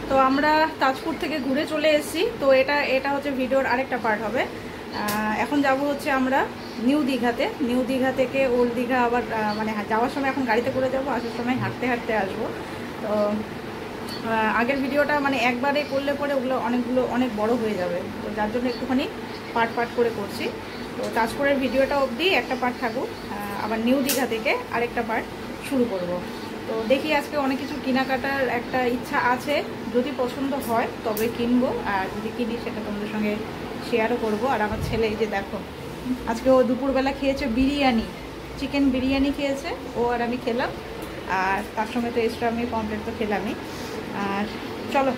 তো আমরা তাজপুর থেকে ঘুরে চলে এসেছি। তো এটা হচ্ছে ভিডিওর আরেকটা পার্ট হবে। এখন যাব হচ্ছে আমরা নিউ দীঘাতে। নিউ দীঘা থেকে ওল্ড দীঘা আবার মানে যাওয়ার সময় এখন গাড়িতে করে যাব, আসার সময় হাঁটতে হাঁটতে আসবো। তো আগের ভিডিওটা মানে একবারে করলে পরে ওগুলো অনেক বড় হয়ে যাবে, তো যার জন্য একটুখানি পার্ট করে করছি। তো তাজপুরের ভিডিওটা অবধি একটা পার্ট থাকুক, আবার নিউ দীঘা থেকে আরেকটা পার্ট শুরু করব। তো দেখি আজকে অনেক কিছু কেনাকাটার একটা ইচ্ছা আছে, যদি পছন্দ হয় তবে কিনবো, আর যদি কিনি সেটা তোমাদের সঙ্গে শেয়ারও করব। আর আমার ছেলে এই যে দেখো, আজকে ও দুপুরবেলা খেয়েছে বিরিয়ানি, চিকেন বিরিয়ানি খেয়েছে ও, আর আমি খেলাম। আর তার সঙ্গে তো এক্সট্রা আমি কমপ্লেট তো খেলামই। আর চলো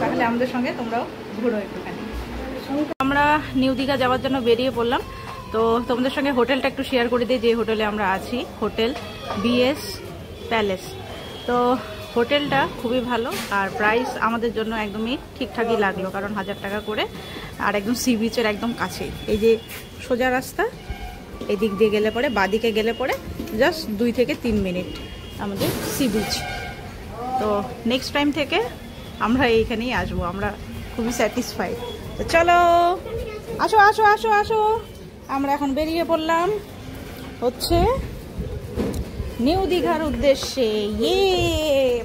তাহলে আমাদের সঙ্গে তোমরাও ঘুরো একটুখানি। আমরা নিউ দীঘা যাওয়ার জন্য বেরিয়ে পড়লাম। তো তোমাদের সঙ্গে হোটেলটা একটু শেয়ার করে দিই, যে হোটেলে আমরা আছি, হোটেল বিএস প্যালেস। তো হোটেলটা খুবই ভালো, আর প্রাইস আমাদের জন্য একদমই ঠিকঠাকই লাগলো, কারণ 1000 টাকা করে, আর একদম সি বিচের একদম কাছেই। এই যে সোজা রাস্তা, এই দিক দিয়ে গেলে পরে, বাদিকে গেলে পরে জাস্ট 2 থেকে 3 মিনিট আমাদের সি বিচ। তো নেক্সট টাইম থেকে আমরা এইখানেই আসবো, আমরা খুবই স্যাটিসফাইড। তো চলো আসো আসো আসো আসো, আমরা এখন বেরিয়ে পড়লাম হচ্ছে নিউ দীঘার উদ্দেশ্যে।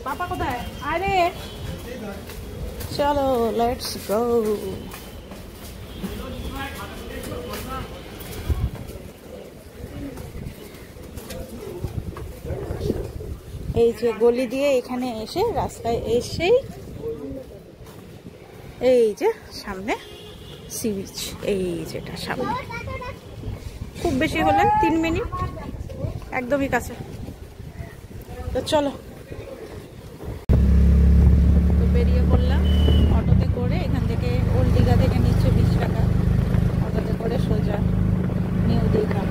পাপা কোথায়? আরে চলো লেটস গো। এই যে গলি দিয়ে এখানে এসে, রাস্তায় এসেই এই যে সামনে সি বিচ, এই যেটা সামনে, খুব বেশি হলে 3 মিনিট, একদমই কাছে। তো চলো, তো বেরিয়ে পড়লাম অটোতে করে। এখান থেকে ওল্ড দীঘা থেকে নিচ্ছে 20 টাকা, অটোতে করে সোজা নিউ দীঘা।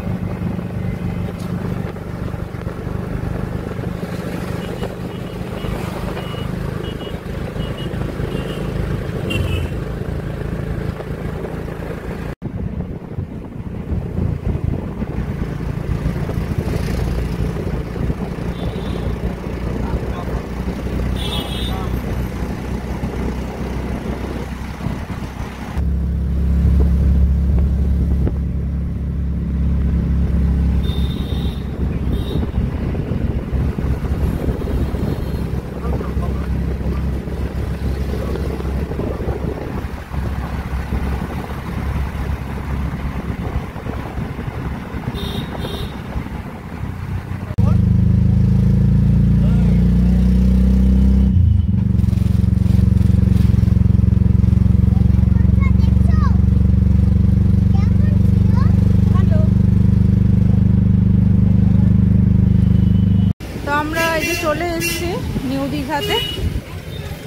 আমরা এই যে চলে এসেছি নিউ দীঘাতে,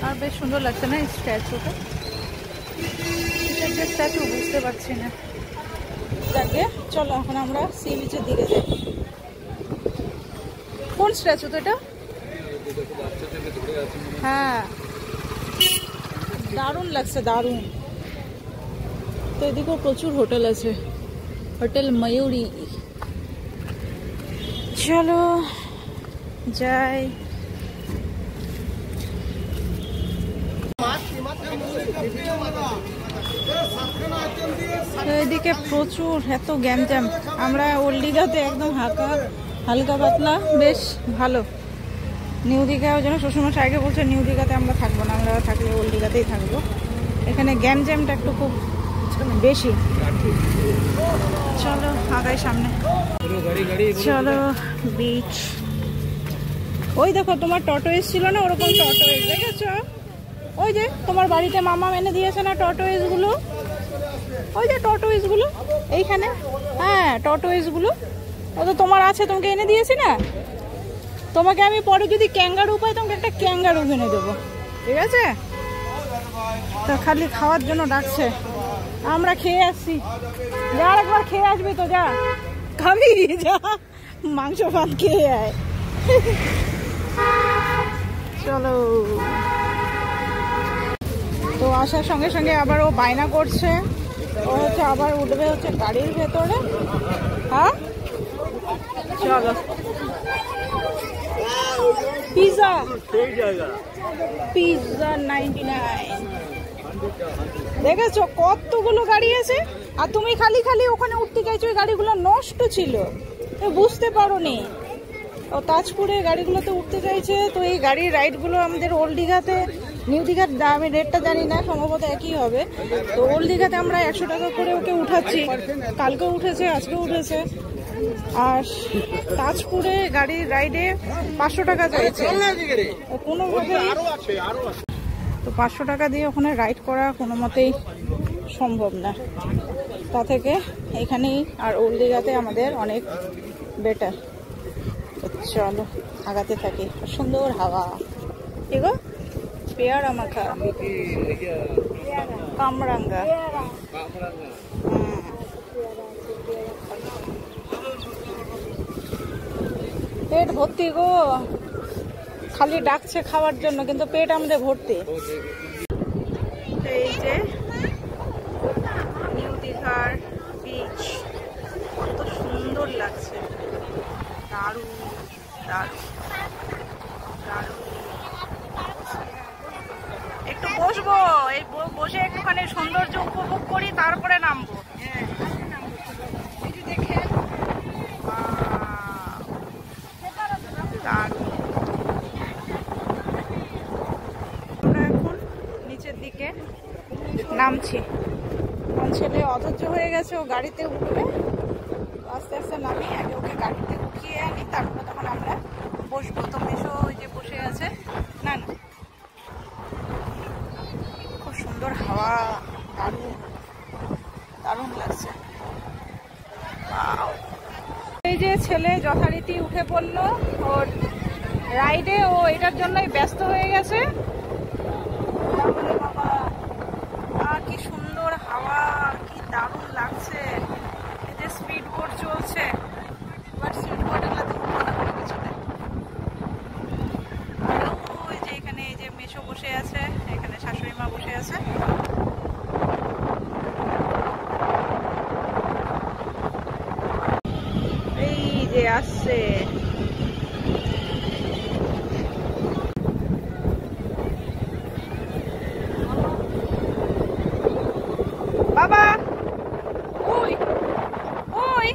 আর বেশ সুন্দর লাগছে না স্ট্যাচুটা? যে স্ট্যাচু বুঝতে পারছি না। যাকে চলো এখন আমরা সি বিচের দিকে যাই। কোন স্ট্যাচু তো এটা? হ্যাঁ, দারুণ লাগছে, দারুণ। তো এদিকেও প্রচুর হোটেল আছে, হোটেল ময়ূরী। চলো যাই। এদিকে প্রচুর এত গ্যামজ্যাম। আমরা ওল্ড দীঘাতে একদম হালকা পাতলা, বেশ ভালো। নিউ দীঘাও যেন শ্বশুরমশাই আগে বলছে নিউ দীঘাতে আমরা থাকবো না, আমরা থাকলে ওল্ড দীঘাতেই থাকবো। এখানে গ্যামজ্যামটা একটু খুব বেশি। চলো আগাই সামনে, চলো বিচ। ওই দেখো তোমার টটো এসছিল না, ওরকম টটো এস দেখেছো? ওই যে তোমার বাড়িতে মামা এনে দিয়েছে না টটোয়েস গুলো, ওই যে টটোয়েস গুলো এইখানে। হ্যাঁ টটোয়েস গুলো, ও তো তোমার আছে, তোমাকে এনে দিয়েছি না। তোমাকে আমি পরে যদি ক্যাঙ্গারু পাই তোমাকে একটা ক্যাঙ্গারু এনে দেবো, ঠিক আছে? তো খালি খাওয়ার জন্য ডাকছে, আমরা খেয়ে আসছি। যা একবার খেয়ে আসবি তো, যা খাবি, যা মাংস ভাত খেয়ে আয়। চলো। তো আসার সঙ্গে সঙ্গে আবার ও বায়না করছে, ও হচ্ছে আবার উঠবে হচ্ছে গাড়ির ভেতরে। হ্যাঁ চলো। Pizza pizza 99। দেখেছো কতগুলো গাড়ি আছে, আর তুমি খালি খালি ওখানে উঠতে চাইছো। ওই গাড়িগুলো নষ্ট ছিল, বুঝতে পারোনি। ও তাজপুরে গাড়িগুলোতে উঠতে চাইছে। তো এই গাড়ির রাইডগুলো আমাদের ওল্ড দীঘাতে, নিউ দীঘার আমি রেটটা জানি না, সম্ভবত একই হবে। তো ওল্ড দীঘাতে আমরা 100 টাকা করে ওকে উঠাচ্ছি। কালকেও উঠেছে, আজকেও উঠেছে। আর তাজপুরে গাড়ির রাইডে 500 টাকা চাইছে কোনোভাবে। তো 500 টাকা দিয়ে ওখানে রাইড করা কোনো মতেই সম্ভব না। তা থেকে এখানেই আর ওল্ড দীঘাতে আমাদের অনেক বেটার। চলো আগাতে থাকি। সুন্দর হাওয়া, এগো পেয়ারা মাখা, কামরাঙ্গা। পেট ভর্তি গো, খালি ডাকছে খাওয়ার জন্য, কিন্তু পেট আমাদের ভর্তি। এই যে নিউ দীঘার বিচ, কত সুন্দর লাগছে, দারুণ দারুণ দারুণ। একটু বসবো, এই বসে একটুখানি সৌন্দর্য উপভোগ করি, তারপরে নামবো। আমরা এখন নিচের দিকে নামছি। আমার ছেলে অধৈর্য হয়ে গেছে, ও গাড়িতে উঠবে। আস্তে আস্তে নামি, আগে ওকে গাড়িতে উঠিয়ে আনি, তারপরে তখন আমরা বসবো। তো মেশো ওই যে বসে আছে। না না, খুব সুন্দর হাওয়া, দারুণ দারুণ লাগছে। এই যে ছেলে যথারীতি উঠে পড়লো ওর রাইডে, ও এটার জন্যই ব্যস্ত হয়ে গেছে। বাবা, কি সুন্দর হাওয়া, কি দারুণ লাগছে। এই যে স্পিড বোট চলছে, বাট স্পিড বোট এগুলাতে উঠবো না কোনো কিছুতে। আর ওই যে এখানে এই যে মেশো বসে আছে, এখানে শাশুড়ি মা বসে আছে। এই যে আসছে বাবা, ওই ওই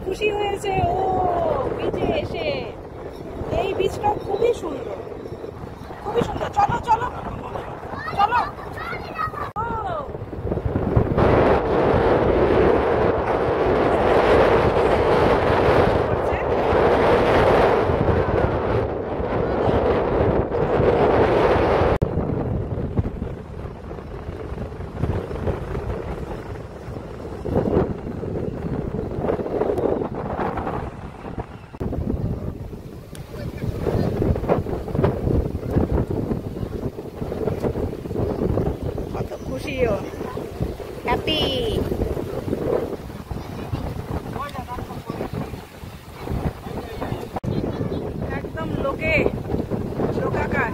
খুশি হয়েছে ও বিচে এসে। এই বিচটা খুবই সুন্দর, খুবই সুন্দর। চলো চলো চলো। খুশিও হ্যাপি। একদম লোকে লোকাকার।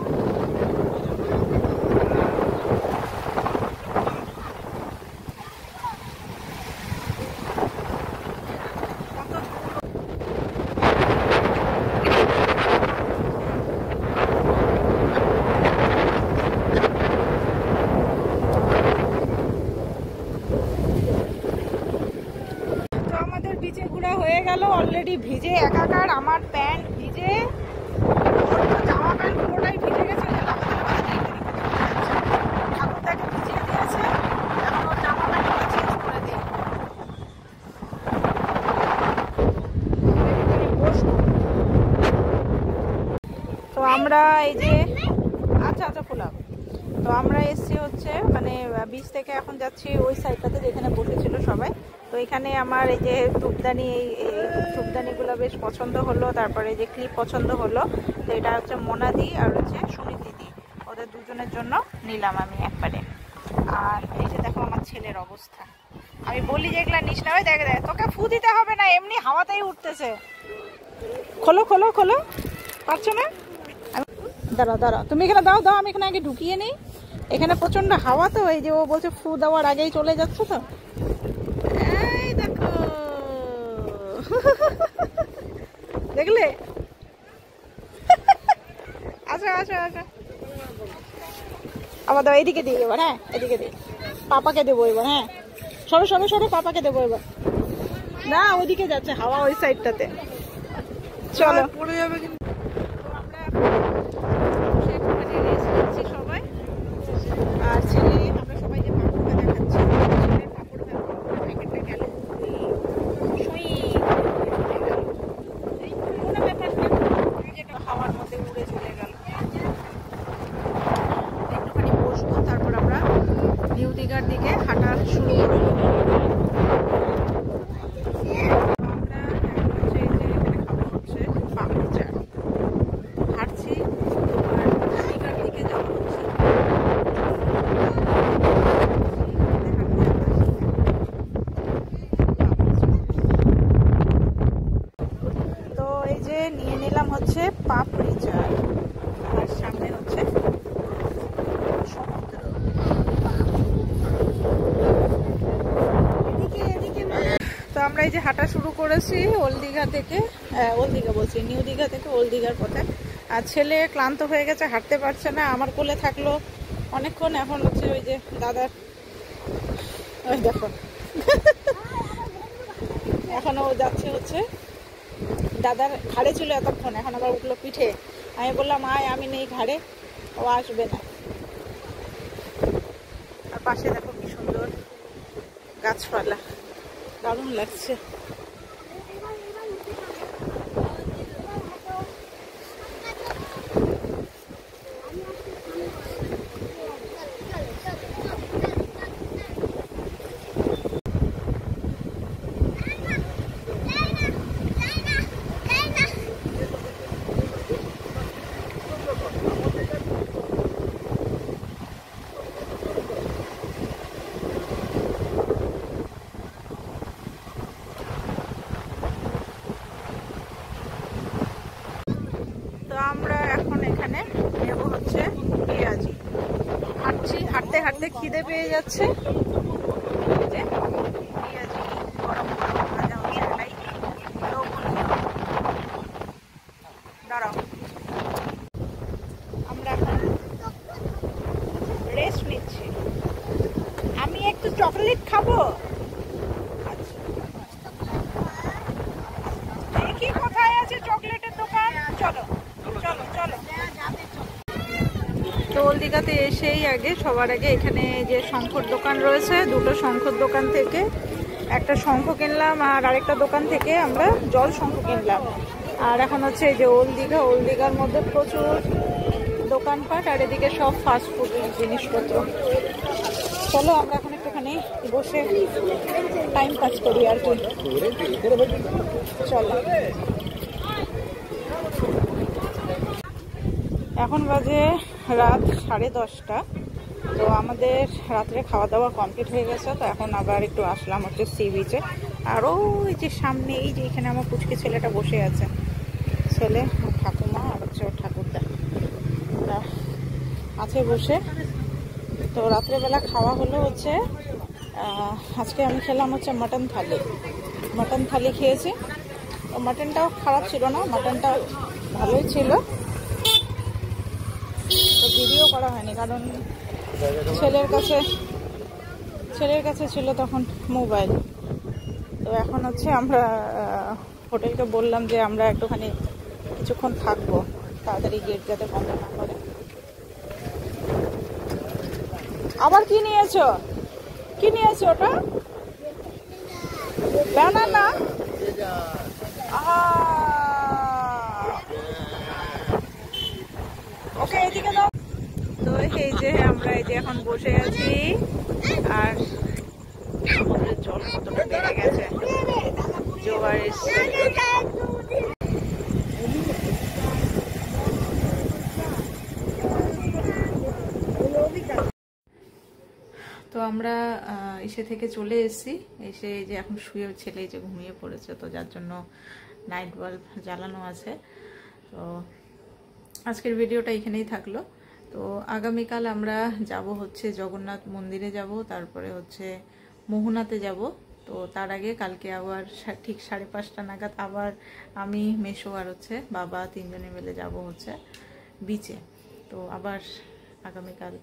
বিচে ঘোরা হয়ে গেল, অলরেডি ভিজে একাকার। আমার প্যান্ট তো আমরা এই যে আচ্ছা আচ্ছা ফুলাম। তো আমরা এসছি হচ্ছে মানে বিচ থেকে এখন যাচ্ছি ওই সাইডটাতে যেখানে বসেছিল সবাই। তো এখানে আমার এই যে ধূপদানি, এই ধূপদানিগুলো বেশ পছন্দ হলো, তারপরে যে ক্লিপ পছন্দ হলো। তো এটা হচ্ছে মোনাদি আর হচ্ছে সুনীতিদি, ওদের দুজনের জন্য নিলাম আমি একবারে। আর এই যে দেখো আমার ছেলের অবস্থা, আমি বলি যে এগুলা নিস না, ওই দেখ দেখ তোকে ফু দিতে হবে না, এমনি হাওয়াতেই উঠতেছে। খোলো খোলো খোলো, পারছো না? দাঁড়াও দাঁড়াও, তুমি এখানে দাও দাও, আমি এখানে আগে ঢুকিয়ে নিই। এখানে প্রচন্ড হাওয়া, তো এই যে ও বলছে ফু দেওয়ার আগেই চলে যাচ্ছে। তো এই দেখো দেখলে, আচ্ছা আচ্ছা আচ্ছা, আবার দাও এদিকে দিই এবার। হ্যাঁ এদিকে দিই, পাপাকে দেবো এবার। হ্যাঁ সরো সরো সরো, পাপাকে দেবো এবার। না ওইদিকে যাচ্ছে হাওয়া, ওই সাইডটাতে। চলো পড়ে যাবে কিন্তু। সবাই আর ছেলে, আমরা সবাই যে পাপড় ভাজা খাচ্ছি, ছেলের পাপড় ভাজা প্যাকেটটা গেল কোনো ব্যাপার না, যেটা হাওয়ার মধ্যে উড়ে চলে গেল। একটুখানি বসবো, তারপর আমরা নিউ দীঘার দিকে হাঁটা শুরু করবো। নিয়ে নিলাম হচ্ছে পাপড়ি চাট, আর সামনে হচ্ছে সমুদ্র। তো আমরা এই যে হাঁটা শুরু করেছি ওল্ড দীঘা থেকে, ওল্ড দীঘা বলছি, নিউ দীঘা থেকে ওল্ড দীঘার পথে। আর ছেলে ক্লান্ত হয়ে গেছে, হাঁটতে পারছে না, আমার কোলে থাকলো অনেকক্ষণ। এখন হচ্ছে ওই যে দাদার, ওই দেখো এখন ও যাচ্ছে হচ্ছে দাদার ঘাড়ে ছিল এতক্ষণ, এখন আবার উঠলো পিঠে। আমি বললাম আয়, আমি নেই ঘাড়ে, ও আসবে না। আর পাশে দেখো কি সুন্দর গাছপালা, দারুণ লাগছে। আমরা এখন এখানে নেব হচ্ছে পেঁয়াজি। হাঁটছি, হাঁটতে হাঁটতে খিদে পেয়ে যাচ্ছে। পেঁয়াজি গরম গরম ভাজা হচ্ছে, এটাই লবণীয়। দাঁড়াও, আমরা এখন রেস্ট নিচ্ছি। আমি একটু চকলেট খাবো। দেখি কোথায় আছে চকলেটের দোকান, চলো চলো চলো। তো ওল্ড দীঘাতে এসেই আগে সবার আগে এখানে যে শঙ্খর দোকান রয়েছে, দুটো শঙ্খর দোকান থেকে একটা শঙ্খ কিনলাম, আর আরেকটা দোকান থেকে আমরা জল শঙ্খ কিনলাম। আর এখন হচ্ছে এই যে ওল্ড দীঘা, ওল্ড দীঘার মধ্যে প্রচুর দোকানপাট, আর এদিকে সব ফাস্টফুডের জিনিসপত্র। চলো আমরা এখন একটুখানি বসে টাইম পাস করি আর কি। চলো, এখন বাজে রাত 10:30। তো আমাদের রাত্রে খাওয়া দাওয়া কমপ্লিট হয়ে গেছে। তো এখন আবার একটু আসলাম হচ্ছে সি বিচে। আর ওই যে সামনে এই যে এখানে আমার পুচকে ছেলেটা বসে আছে, ছেলে ঠাকুমা আর হচ্ছে ওর ঠাকুরদা আছে বসে। তো রাত্রেবেলা খাওয়া হলো হচ্ছে, আজকে আমি খেলাম হচ্ছে মাটন থালি। মাটন থালি খেয়েছি, তো মাটনটাও খারাপ ছিল না, মাটনটা ভালোই ছিল। তো ভিডিও করা হয়নি কারণ ছেলের কাছে ছিল তখন মোবাইল। তো এখন হচ্ছে আমরা হোটেলকে বললাম যে আমরা একটুখানি কিছুক্ষণ থাকবো, তাড়াতাড়ি গেট যাতে বন্ধ না করে। আবার কি নিয়েছো, কি নিয়েছো ওটা? ব্যানানা। তো এই যে আমরা এই যে এখন বসে আছি, আর সমুদ্রের জল কতটা বেড়ে গেছে, জোয়ার এসছে। তো আমরা এসে থেকে চলে এসেছি, এসে এই যে এখন শুয়ে ছেলে এই যে ঘুমিয়ে পড়েছে, তো যার জন্য নাইট বাল্ব জ্বালানো আছে। তো আজকের ভিডিওটা এখানেই থাকলো। তো আগামীকাল আমরা যাব হচ্ছে জগন্নাথ মন্দিরে যাব, তারপরে হচ্ছে মোহনাতে যাব। তো তার আগে কালকে আবার ঠিক 5:30 নাগাদ আবার আমি, মেশো আর হচ্ছে বাবা তিনজনে মিলে যাব হচ্ছে বিচে। তো আবার আগামীকাল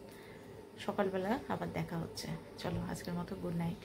সকালবেলা আবার দেখা হচ্ছে। চলো আজকের মতো গুড নাইট।